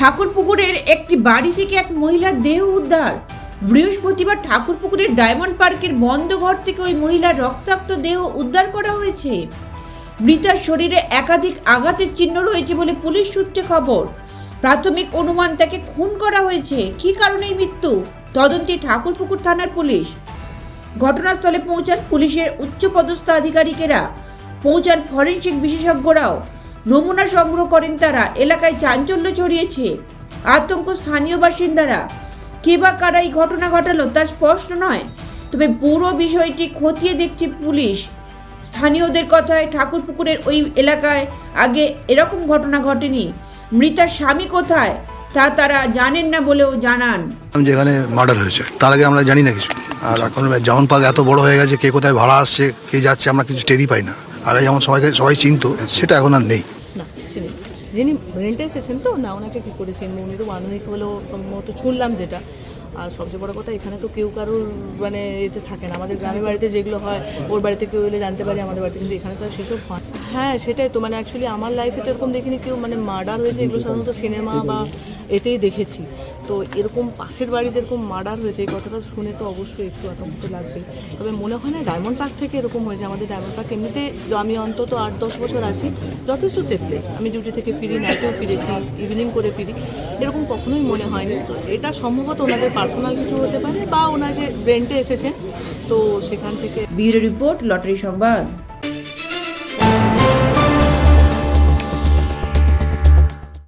ঠাকুরপুকুরের একটি বাড়ি থেকে এক মহিলার দেহ উদ্ধার। বৃহস্পতিবার ঠাকুরপুকুরের ডায়মন্ড পার্কের বন্ধ ঘর থেকে ওই মহিলার রক্তাক্ত দেহ উদ্ধার করা হয়েছে। মৃতার শরীরে একাধিক আঘাতের চিহ্ন রয়েছে বলে পুলিশ সূত্রে খবর। প্রাথমিক অনুমান তাকে খুন করা হয়েছে। কী কারণে মৃত্যু তদন্তে ঠাকুরপুকুর থানার পুলিশ। ঘটনাস্থলে পৌঁছান পুলিশের উচ্চপদস্থ আধিকারিকেরা, পৌঁছান ফরেনসিক বিশেষজ্ঞরাও, নমুনা সংগ্রহ করেন তারা। এলাকায় চাঞ্চল্য ছড়িয়েছে, আতঙ্ক স্থানীয় বাসিন্দারা। কে বা কারা এই ঘটনা ঘটালো তা স্পষ্ট নয়, তবে পুরো বিষয়টি খতিয়ে দেখছে পুলিশ। স্থানীয়দের কথায় ঠাকুরপুকুরের ওই এলাকায় আগে এরকম ঘটনা ঘটেনি। মৃতার স্বামী কোথায় তা তারা জানেন না বলেও জানান। যেখানে মার্ডার হয়েছে তার আগে আমরা জানি না কিছু। আর এখন যেমন পার্ক এত বড় হয়ে গেছে, কে কোথায় ভাড়া আসছে, কে যাচ্ছে, আমরা কিছু টেরই পাই না। আগে যেমন সবাই চিনতো, সেটা এখন আর নেই। না, যিনি রেন্টে এসেছেন তো না, ওনাকে কী করেছেন উনি তো মানবিক হলেও সম্ভবত শুনলাম যেটা। আর সবচেয়ে বড় কথা, এখানে তো কেউ কারোর মানে এতে থাকে না। আমাদের গ্রামের বাড়িতে যেগুলো হয়, ওর বাড়িতে কেউ এলে জানতে পারি, আমাদের বাড়িতে, কিন্তু এখানে তো সেসব হয়। হ্যাঁ, সেটাই তো, মানে অ্যাকচুয়ালি আমার লাইফে তো এরকম দেখিনি কেউ মানে মার্ডার হয়েছে। এগুলো সাধারণত সিনেমা বা এতেই দেখেছি। তো এরকম পাশের বাড়িতে এরকম মার্ডার হয়েছে, এই কথাটা শুনে তো অবশ্যই একটু আতঙ্ক লাগবে। তবে মনে হয় না ডায়মন্ড পার্ক থেকে এরকম হয়েছে। আমাদের ডায়মন্ড পার্ক এমনিতে আমি অন্তত 8-10 বছর আছি, যথেষ্ট সেফ প্লেস। আমি ডিউটি থেকে ফিরি, নাইটেও ফিরেছি, ইভিনিং করে ফিরি, এরকম কখনোই মনে হয়নি। তো এটা সম্ভবত ওনাদের পার্সোনাল কিছু হতে পারে, বা ওনার যে রেন্টে এসেছেন তো সেখান থেকে। ব্যুরো রিপোর্ট, লটারি সংবাদ।